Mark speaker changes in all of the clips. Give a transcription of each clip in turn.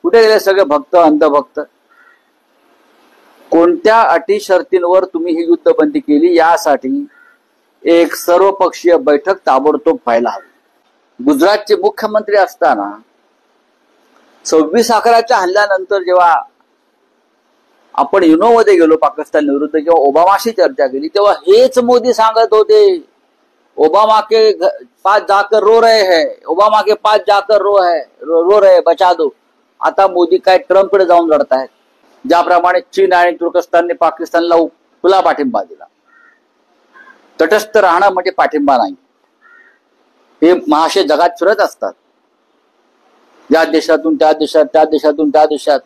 Speaker 1: कुठे गेले सगळे भक्त अंधभक्त? कोणत्या अटी शर्तींवर तुम्ही ही युद्धबंदी केली यासाठी एक सर्वपक्षीय बैठक ताबडतोब व्हायला हवी। गुजरातचे मुख्यमंत्री असताना 26/11च्या हल्ल्यानंतर जेव्हा आपण युनोमध्ये गेलो पाकिस्तान विरुद्ध, जेव्हा ओबामाशी चर्चा केली तेव्हा हेच मोदी सांगत होते, ओबामा के पास जाकर रो रहे हैं, ओबामा के पास जाकर रो रहे बचा दो। आता मोदी काय ट्रम्पकडे जाऊन लढतायत। ज्याप्रमाणे चीन आणि तुर्कस्तानने पाकिस्तानला खुला पाठिंबा दिला, तटस्थ राहणं म्हणजे पाठिंबा नाही। हे महाशय जगात फिरत असतात, या देशातून त्या देशात, त्या देशातून त्या देशात।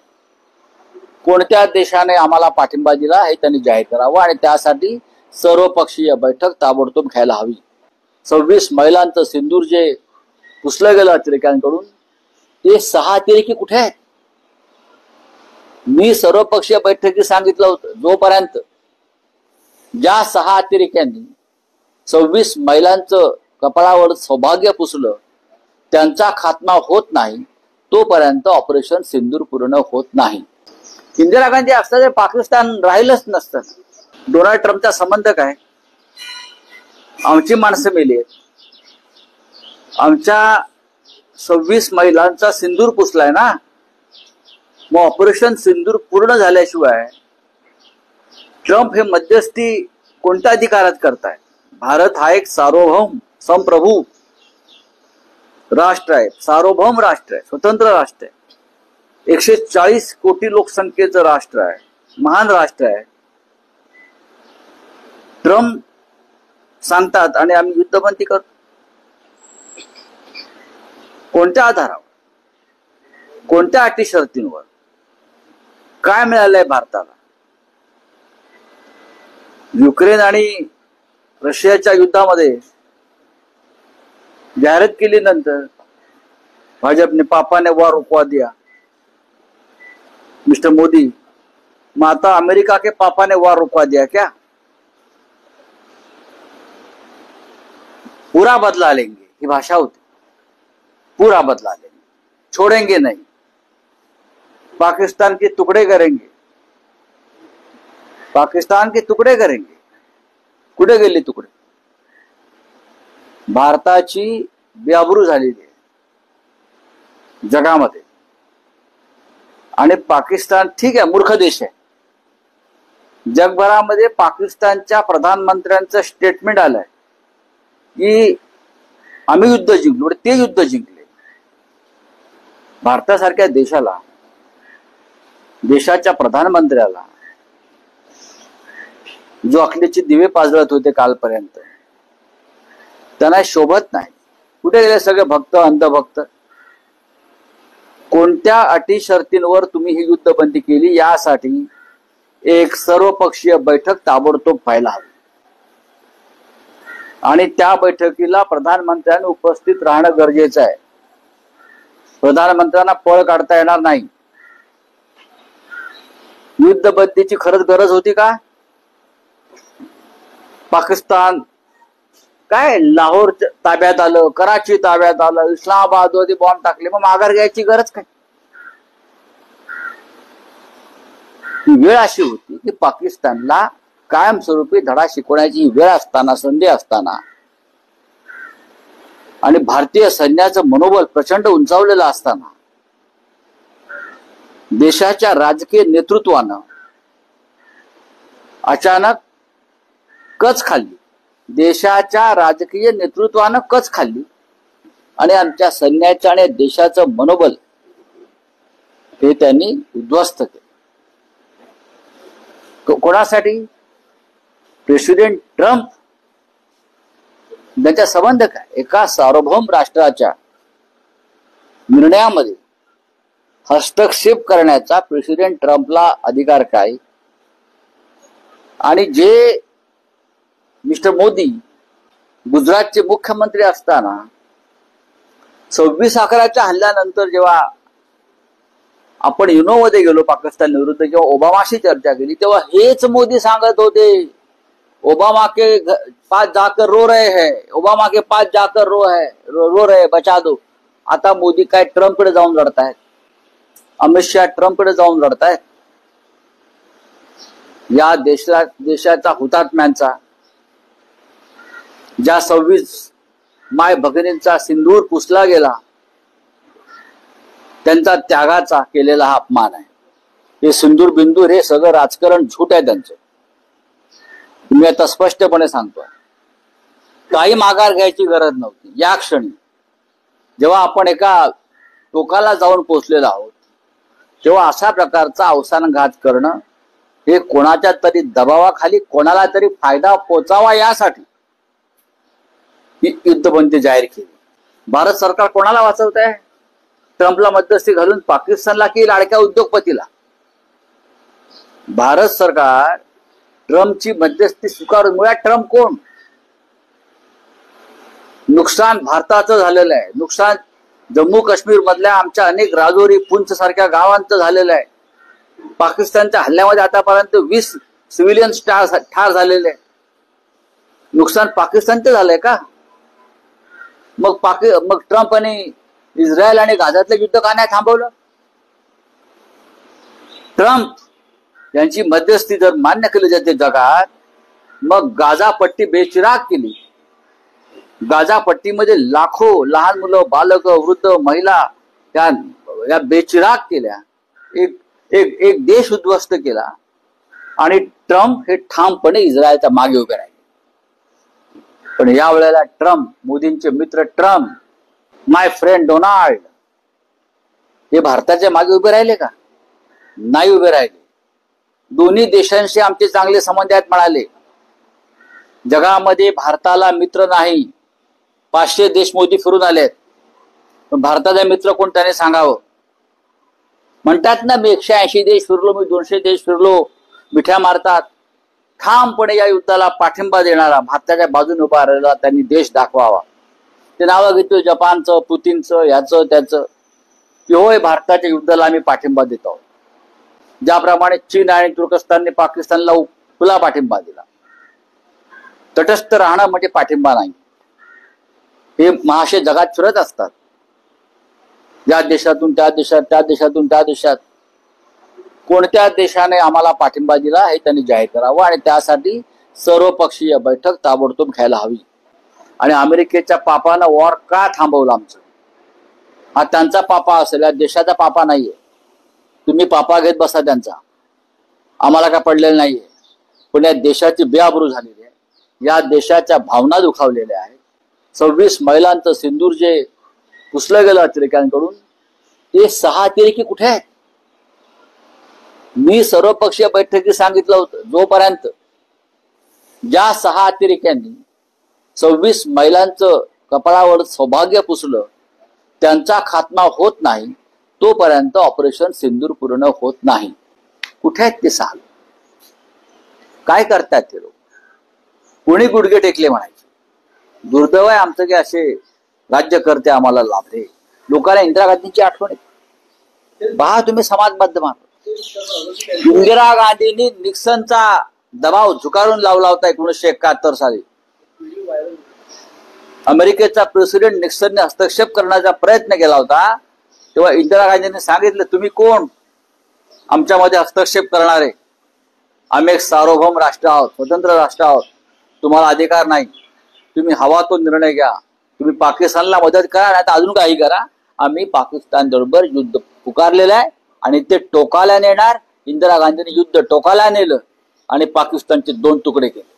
Speaker 1: कोणत्या देशाने आम्हाला पाठिंबा दिला हे त्यांनी जाहीर करावं आणि त्यासाठी सर्वपक्षीय बैठक ताबडतोब घ्यायला हवी। 26 महिलांचं सिंदूर जे पुसलं गेलं अतिरेक्यांकडून, ते 6 अतिरेकी कुठे आहेत? मी सर्वपक्षीय बैठकीत सांगितलं होतं, जोपर्यंत ज्या 6 अतिरेक्यांनी 26 महिलांचं कपाळावर सौभाग्य पुसलं त्यांचा खात्मा होत नाही तोपर्यंत ऑपरेशन सिंदूर पूर्ण होत नाही। इंदिरा गांधी असता तर पाकिस्तान राहिलंच नसतं। डोनाल्ड ट्रम्पचा संबंध काय? आमची माणसं मेली, आमच्या 26 महिलांचा सिंदूर पुसलाय ना, मग ऑपरेशन सिंदूर पूर्ण झाल्याशिवाय ट्रम्प हे मध्यस्थी कोणत्या अधिकारात करतायत? भारत हा एक सार्वभौम संप्रभू राष्ट्र आहे, सार्वभौम राष्ट्र आहे, स्वतंत्र राष्ट्र आहे, 140 कोटी लोकसंख्येचं राष्ट्र आहे, महान राष्ट्र आहे। ट्रम्प सांगतात आणि आम्ही युद्धबंदी करतो। कोणत्या आधारावर, कोणत्या अटी शर्तींवर? काय मिळालंय भारताला? युक्रेन आणि रशियाच्या युद्धामध्ये जाहिरात केली नंतर भाजपने पापा ने वार रुकवा दिया, मिस्टर मोदी। मग आता अमेरिका के पापा ने वार रुकवा दिया क्या? पूरा बदला लेंगे ही भाषा होती, पूरा बदला लेंगे, छोड़ेंगे नहीं, पाकिस्तान के टुकड़े करेंगे, पाकिस्तान के तुकडे करेंगे। कुठे गेले तुकडे? भारताची बेआबरू झालेली आहे जगामध्ये आणि पाकिस्तान ठीक आहे, मूर्ख देश आहे। जगभरामध्ये पाकिस्तानच्या प्रधानमंत्र्यांचं स्टेटमेंट आलंय की आम्ही युद्ध जिंकलो, ते युद्ध जिंकले। भारतासारख्या देशाला, देशाच्या प्रधानमंत्र्याला जो अखलेचे दिवे पाजळत होते कालपर्यंत, त्यांना शोभत नाही। कुठे गेले सगळे भक्त अंधभक्त? कोणत्या अटी शर्तींवर तुम्ही ही युद्धबंदी केली यासाठी एक सर्वपक्षीय बैठक ताबडतोब व्हायला हवी आणि त्या बैठकीला प्रधानमंत्र्यांनी उपस्थित राहणं गरजेचं आहे। प्रधानमंत्र्यांना पळ काढता येणार नाही। युद्धबंदीची खरंच गरज होती का? पाकिस्तान काय लाहोर ताब्यात आलं, कराची ताब्यात आलं, इस्लामाबाद मध्ये बॉम्ब टाकले, मग माघार घ्यायची गरज काय? वेळ अशी होती की पाकिस्तानला कायमस्वरूपी धडा शिकवण्याची वेळ असताना, संधी असताना आणि भारतीय सैन्याचं मनोबल प्रचंड उंचावलेलं असताना देशाच्या राजकीय नेतृत्वानं अचानक कच खाल्ली, देशाच्या राजकीय नेतृत्वानं कच खाल्ली आणि आमच्या सैन्याच्या आणि देशाचं मनोबल हे त्यांनी उद्ध्वस्त केलं। कोणासाठी? प्रेसिडेंट ट्रम्प त्यांचा संबंध काय? एका सार्वभौम राष्ट्राच्या निर्णयामध्ये हस्तक्षेप करण्याचा प्रेसिडेंट ट्रम्पला अधिकार काय? आणि जे मिस्टर मोदी गुजरातचे मुख्यमंत्री असताना 26/11च्या हल्ल्यानंतर जेव्हा आपण युनोमध्ये गेलो पाकिस्तान विरुद्ध, जेव्हा ओबामाशी चर्चा केली तेव्हा हेच मोदी सांगत होते, ओबामा के पास जाकर रो रहे हैं, ओबामा के पास जाकर रो रहे बचा दो। आता मोदी काय ट्रम्पकडे जाऊन लढतायत। अमित शहा ट्रम्पकडे जाऊन लढतायत. या देशाचा हुतात्म्यांचा, ज्या 26 माय भगिनींचा सिंदूर पुसला गेला, त्यांचा त्यागाचा केलेला हा अपमान आहे. हे सिंदूर बिंदूर हे सगळं राजकारण झूट आहे त्यांचं. मी आता स्पष्टपणे सांगतो, काही माघार घ्यायची गरज नव्हती. या क्षणी जेव्हा आपण एका टोकाला जाऊन पोहोचलेलो आहोत, तेव्हा अशा प्रकारचा अवसानघात करणं हे कोणाच्या तरी दबावाखाली कोणाला तरी फायदा पोचावा यासाठी ही युद्धबंदी जाहीर केली. भारत सरकार कोणाला वाचवत आहे? ट्रम्पला मध्यस्थी घालून पाकिस्तानला की लाडक्या उद्योगपतीला? भारत सरकार ट्रम्पची मध्यस्थी स्वीकारून, मुळात ट्रम्प कोण? नुकसान भारताचं झालेलं आहे. नुकसान जम्मू काश्मीर मधल्या आमच्या अनेक राजौरी, पुंछ सारख्या गावांचं झालेलं आहे. पाकिस्तानच्या हल्ल्यामध्ये आतापर्यंत 20 सिव्हिलियन्स ठार झालेले आहे. नुकसान पाकिस्तानचं झालंय का? मग ट्रम्प आणि इस्रायल आणि गाझातलं युद्ध का नाही थांबवलं? ट्रम्प यांची मध्यस्थी जर मान्य केली जाते जगात, मग गाझा पट्टी बेचिराग केली. गाझा पट्टीमध्ये लाखो लहान मुलं, बालक, वृद्ध, महिला या बेचिराग केल्या. एक देश उद्ध्वस्त केला. आणि ट्रम्प हे ठामपणे इस्रायलच्या मागे उभे राहिले. पण या वेळेला ट्रम्प, मोदींचे मित्र ट्रम्प, माय फ्रेंड डोनाल्ड, हे भारताच्या मागे उभे राहिले का? नाही उभे राहिले. दोन्ही देशांशी आमचे चांगले संबंध आहेत म्हणाले. जगामध्ये भारताला मित्र नाही. 500 देश मोदी फिरून आलेत, पण भारताचा मित्र कोण त्याने सांगावं. म्हणतात ना, मी 180 देश फिरलो, मी 200 देश फिरलो, मिठ्या मारतात. ठामपणे या युद्धाला पाठिंबा देणारा, भारताच्या बाजूने उभा राहिला त्यांनी देश दाखवावा. ते नावं घेतो जपानचं, पुतीनचं, याचं त्याचं, की होय भारताच्या युद्धाला आम्ही पाठिंबा देत आहोत. ज्याप्रमाणे चीन आणि तुर्कस्तानने पाकिस्तानला खुला पाठिंबा दिला. तटस्थ राहणं म्हणजे पाठिंबा नाही. हे महाशय जगात फिरत असतात, या देशातून त्या देशात, त्या देशातून त्या देशात. कोणत्या देशाने आम्हाला पाठिंबा दिला हे त्यांनी जाहीर करावं. आणि त्यासाठी सर्वपक्षीय बैठक ताबडतोब घ्यायला हवी. आणि अमेरिकेच्या पापानं वॉर का थांबवलं आमचं? हा त्यांचा पापा असेल, या देशाचा पापा नाहीये. तुम्ही पापा घेत बसा त्यांचा, आम्हाला काय पडलेलं नाहीये. पण या देशाची बेआबरू झालेली आहे. या देशाच्या भावना दुखावलेल्या आहेत. 26 महिलांचं सिंदूर जे पुसलं गेलं अतिरेक्यांकडून, ते 6 अतिरेकी कुठे आहेत? मी सर्वपक्षीय बैठकीत सांगितलं होतं, जोपर्यंत ज्या 6 अतिरेक्यांनी 26 महिलांचं कपाळावर सौभाग्य पुसलं त्यांचा खात्मा होत नाही, तोपर्यंत ऑपरेशन सिंदूर पूर्ण होत नाही. कुठे आहेत ते 6? काय करतात ते लोक? कोणी गुडघे टेकले म्हणायचे? दुर्दैव आहे आमचं की असे राज्यकर्ते आम्हाला लाभले. लोकांना इंदिरा गांधींची आठवण येते. पहा तुम्ही समाज माध्यमात, इंदिरा गांधींनी निक्सनचा दबाव झुकारून लावला होता 1971 साली. अमेरिकेचा प्रेसिडेंट निक्सनने हस्तक्षेप करण्याचा प्रयत्न केला होता. तेव्हा इंदिरा गांधींनी सांगितलं, तुम्ही कोण आमच्यामध्ये हस्तक्षेप करणारे? आम्ही एक सार्वभौम राष्ट्र आहोत, स्वतंत्र राष्ट्र आहोत, तुम्हाला अधिकार नाही. तुम्ही हवा तो निर्णय घ्या. तुम्ही पाकिस्तानला मदत करा, नाही तर अजून काही करा. आम्ही पाकिस्तान बरोबर युद्ध पुकारलेलं आहे आणि ते टोकाला नेणार. इंदिरा गांधींनी युद्ध टोकाला नेलं आणि पाकिस्तानचे 2 तुकडे केले.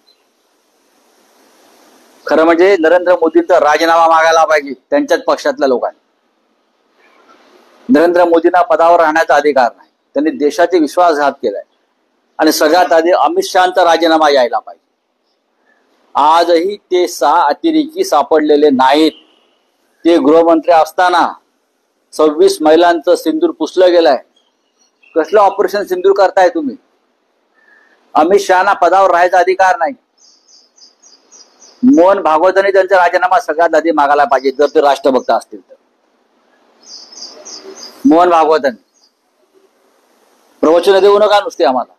Speaker 1: खरं म्हणजे नरेंद्र मोदींचा राजीनामा मागायला पाहिजे त्यांच्याच पक्षातल्या लोकांनी. नरेंद्र मोदींना पदावर राहण्याचा अधिकार नाही. त्यांनी देशाचे विश्वासघात केलाय. आणि सगळ्यात आधी अमित शहाचा राजीनामा यायला पाहिजे. आजही ते 6 अतिरेकी सापडलेले नाहीत. ते गृहमंत्री असताना 26 महिलांचं सिंदूर पुसलं गेलंय. कसलं ऑपरेशन सिंदूर करताय तुम्ही? अमित शहाना पदावर राहायचा अधिकार नाही. मोहन भागवतांनी त्यांचा राजीनामा सगळ्यात आधी मागायला पाहिजे, जर ते राष्ट्रभक्त असतील तर. मोहन भागवतांनी प्रवचन देऊ नका नुसते आम्हाला.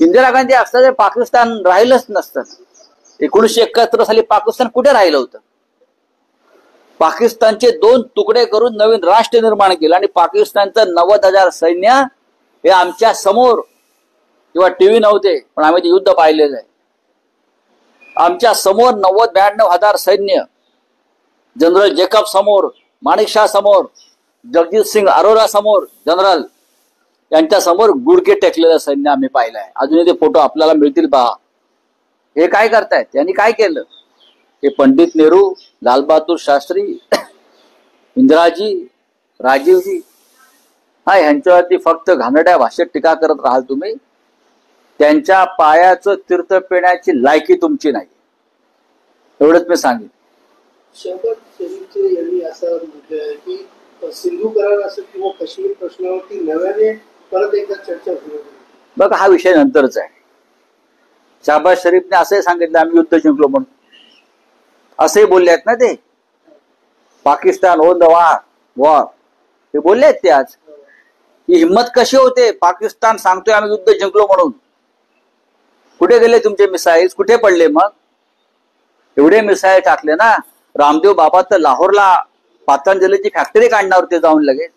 Speaker 1: इंदिरा गांधी असता तर पाकिस्तान राहिलंच नसतं. 1971 साली पाकिस्तान कुठे राहिलं होतं? पाकिस्तानचे 2 तुकडे करून नवीन राष्ट्र निर्माण केलं आणि पाकिस्तानचं 90,000 सैन्य हे आमच्या समोर, किंवा टीव्ही नव्हते पण आम्ही ते युद्ध पाहिलेलं आहे, आमच्या समोर 90-92,000 सैन्य, जनरल जेकब समोर, माणिकशा समोर, जगजीत सिंग अरोरा समोर, जनरल यांच्या समोर गुडघे टेकलेलं सैन्य आम्ही पाहिलं आहे. अजूनही ते फोटो आपल्याला मिळतील पहा. हे काय करतायत, त्यांनी काय केलं? हे पंडित नेहरू, लालबहादूर शास्त्री, इंदिराजी, राजीवजी, हा ह्यांच्यावरती फक्त घाणेरड्या भाषेत टीका करत राहाल तुम्ही. त्यांच्या पायाचं तीर्थ पिण्याची लायकी तुमची नाही, एवढंच मी सांगेन.
Speaker 2: शहबाज शरीफचे यांनी असं म्हटलं आहे की सिंधू करार असेल किंवा काश्मीर प्रश्नावरती नव्याने परत एकदा चर्चा होईल.
Speaker 1: बघा, हा विषय नंतरचा आहे. शहबाज शरीफने असंही सांगितलं आम्ही युद्ध जिंकलो म्हणून, असे बोलले आहेत ना ते. पाकिस्तान ओन द वॉर ते बोलले आहेत ते. आज ही हिंमत कशी होते? पाकिस्तान सांगतोय आम्ही युद्ध जिंकलो म्हणून. कुठे गेले तुमचे मिसाईल्स? कुठे पडले? मग एवढे मिसाईल टाकले ना. रामदेव बाबा तर लाहोरला पतंजलीची फॅक्टरी काढणार होते जाऊन लगेच.